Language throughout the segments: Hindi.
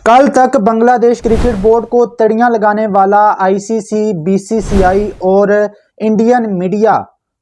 कल तक बांग्लादेश क्रिकेट बोर्ड को तड़ियां लगाने वाला आईसीसी, बीसीसीआई और इंडियन मीडिया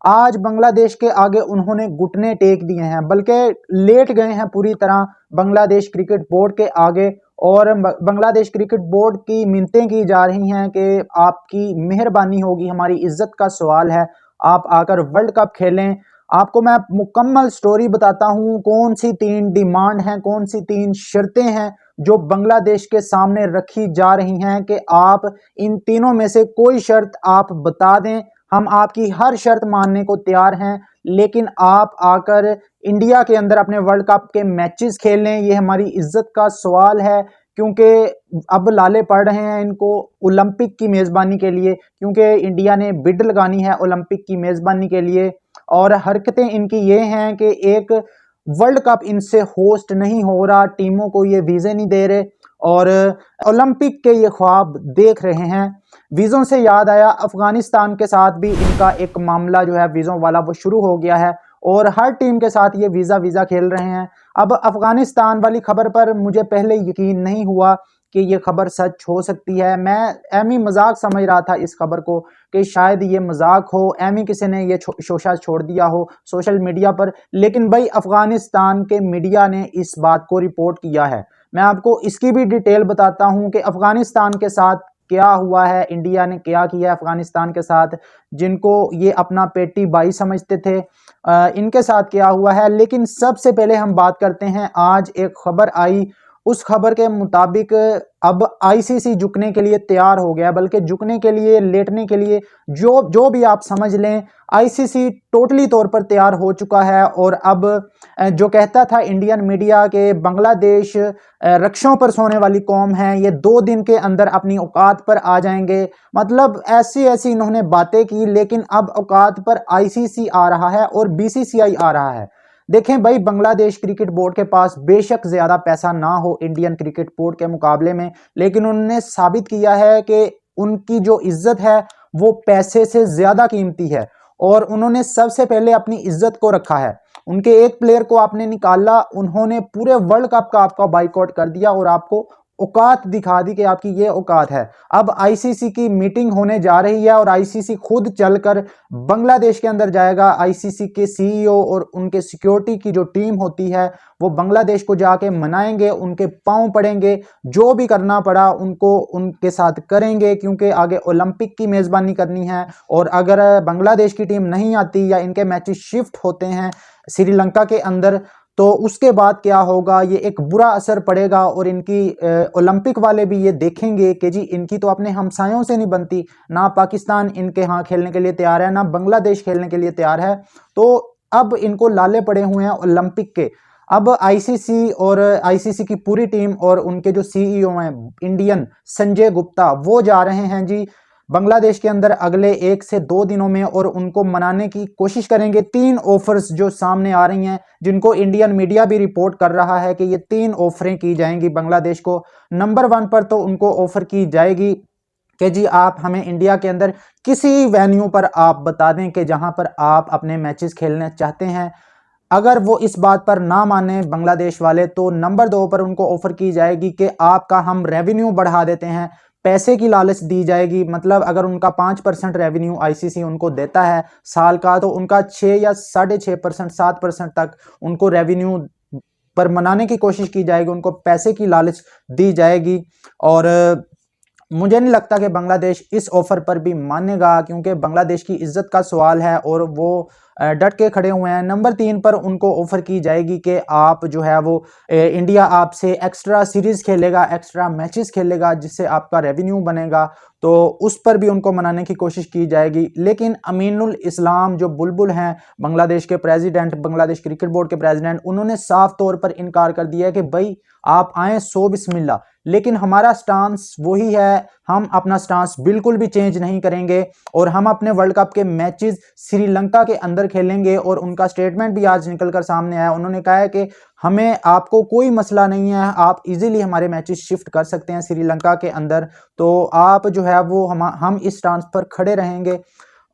आज बांग्लादेश के आगे उन्होंने घुटने टेक दिए हैं, बल्कि लेट गए हैं पूरी तरह बांग्लादेश क्रिकेट बोर्ड के आगे। और बांग्लादेश क्रिकेट बोर्ड की मिन्नतें की जा रही हैं कि आपकी मेहरबानी होगी, हमारी इज्जत का सवाल है, आप आकर वर्ल्ड कप खेलें। आपको मैं मुकम्मल स्टोरी बताता हूं, कौन सी 3 डिमांड हैं, कौन सी 3 शर्तें हैं जो बांग्लादेश के सामने रखी जा रही हैं कि आप इन तीनों में से कोई शर्त आप बता दें, हम आपकी हर शर्त मानने को तैयार हैं, लेकिन आप आकर इंडिया के अंदर अपने वर्ल्ड कप के मैचेस खेल लें। ये हमारी इज्जत का सवाल है, क्योंकि अब लाले पड़ रहे हैं इनको ओलंपिक की मेज़बानी के लिए, क्योंकि इंडिया ने बिड लगानी है ओलंपिक की मेज़बानी के लिए। और हरकतें इनकी ये हैं कि एक वर्ल्ड कप इनसे होस्ट नहीं हो रहा, टीमों को ये वीज़े नहीं दे रहे और ओलंपिक के ये ख्वाब देख रहे हैं। वीज़ों से याद आया, अफगानिस्तान के साथ भी इनका एक मामला जो है वीज़ों वाला वो शुरू हो गया है और हर टीम के साथ ये वीज़ा खेल रहे हैं। अब अफगानिस्तान वाली खबर पर मुझे पहले यकीन नहीं हुआ कि ये खबर सच हो सकती है। मैं एमी मजाक समझ रहा था इस खबर को कि शायद ये मजाक हो, एमी किसी ने ये शोशा छोड़ दिया हो सोशल मीडिया पर, लेकिन भाई अफगानिस्तान के मीडिया ने इस बात को रिपोर्ट किया है। मैं आपको इसकी भी डिटेल बताता हूं कि अफगानिस्तान के साथ क्या हुआ है, इंडिया ने क्या किया है अफगानिस्तान के साथ, जिनको ये अपना पेटी बाई समझते थे, इनके साथ क्या हुआ है। लेकिन सबसे पहले हम बात करते हैं, आज एक खबर आई, उस खबर के मुताबिक अब आईसीसी झुकने के लिए तैयार हो गया, बल्कि झुकने के लिए, लेटने के लिए, जो भी आप समझ लें, आईसीसी टोटली तौर पर तैयार हो चुका है। और अब जो कहता था इंडियन मीडिया के बांग्लादेश रक्षों पर सोने वाली कौम है, ये 2 दिन के अंदर अपनी औकात पर आ जाएंगे, मतलब ऐसी ऐसी इन्होंने बातें की। लेकिन अब औकात पर आईसीसी आ रहा है और बीसीसीआई आ रहा है। देखें भाई, बांग्लादेश क्रिकेट बोर्ड के पास बेशक ज्यादा पैसा ना हो इंडियन क्रिकेट बोर्ड के मुकाबले में, लेकिन उन्होंने साबित किया है कि उनकी जो इज्जत है वो पैसे से ज्यादा कीमती है और उन्होंने सबसे पहले अपनी इज्जत को रखा है। उनके एक प्लेयर को आपने निकाला, उन्होंने पूरे वर्ल्ड कप का आपका बाइकआउट कर दिया और आपको औकात दिखा दी कि आपकी ये औकात है। अब आईसीसी की मीटिंग होने जा रही है और आईसीसी खुद चलकर बांग्लादेश के अंदर जाएगा। आईसीसी के सीईओ और उनके सिक्योरिटी की जो टीम होती है वो बांग्लादेश को जाके मनाएंगे, उनके पांव पड़ेंगे, जो भी करना पड़ा उनको उनके साथ करेंगे, क्योंकि आगे ओलंपिक की मेजबानी करनी है। और अगर बांग्लादेश की टीम नहीं आती या इनके मैचेस शिफ्ट होते हैं श्रीलंका के अंदर, तो उसके बाद क्या होगा, ये एक बुरा असर पड़ेगा। और इनकी ओलंपिक वाले भी ये देखेंगे कि जी इनकी तो अपने हमसायों से नहीं बनती, ना पाकिस्तान इनके यहाँ खेलने के लिए तैयार है, ना बांग्लादेश खेलने के लिए तैयार है। तो अब इनको लाले पड़े हुए हैं ओलंपिक के। अब आईसीसी और आईसीसी की पूरी टीम और उनके जो सीईओ हैं इंडियन, संजय गुप्ता, वो जा रहे हैं जी बांग्लादेश के अंदर अगले 1 से 2 दिनों में और उनको मनाने की कोशिश करेंगे। 3 ऑफर्स जो सामने आ रही हैं, जिनको इंडियन मीडिया भी रिपोर्ट कर रहा है कि ये 3 ऑफरें की जाएंगी बांग्लादेश को। नंबर 1 पर तो उनको ऑफर की जाएगी कि जी आप हमें इंडिया के अंदर किसी वेन्यू पर आप बता दें कि जहां पर आप अपने मैचेस खेलना चाहते हैं। अगर वो इस बात पर ना माने बांग्लादेश वाले, तो नंबर 2 पर उनको ऑफर की जाएगी कि आपका हम रेवेन्यू बढ़ा देते हैं, पैसे की लालच दी जाएगी। मतलब अगर उनका 5% रेवेन्यू आईसीसी उनको देता है साल का, तो उनका 6 या 6.5%, 7% तक उनको रेवेन्यू पर मनाने की कोशिश की जाएगी, उनको पैसे की लालच दी जाएगी। और मुझे नहीं लगता कि बांग्लादेश इस ऑफर पर भी मानेगा, क्योंकि बांग्लादेश की इज्जत का सवाल है और वो डट के खड़े हुए हैं। नंबर 3 पर उनको ऑफर की जाएगी कि आप जो है वो इंडिया आपसे एक्स्ट्रा सीरीज खेलेगा, एक्स्ट्रा मैचेस खेलेगा, जिससे आपका रेवेन्यू बनेगा, तो उस पर भी उनको मनाने की कोशिश की जाएगी। लेकिन अमीनुल इस्लाम जो बुलबुल हैं, बांग्लादेश के प्रेसिडेंट, बांग्लादेश क्रिकेट बोर्ड के प्रेसिडेंट, उन्होंने साफ तौर पर इनकार कर दिया है कि भाई आप आए सो बिस्मिल्लाह, लेकिन हमारा स्टांस वही है, हम अपना स्टांस बिल्कुल भी चेंज नहीं करेंगे और हम अपने वर्ल्ड कप के मैचेस श्रीलंका के अंदर खेलेंगे। और उनका स्टेटमेंट भी आज निकलकर सामने आया, उन्होंने कहा है कि हमें आपको कोई मसला नहीं है, आप इजीली हमारे मैचेस शिफ्ट कर सकते हैं श्रीलंका के अंदर, तो आप जो है वो हम इस स्टांस पर खड़े रहेंगे।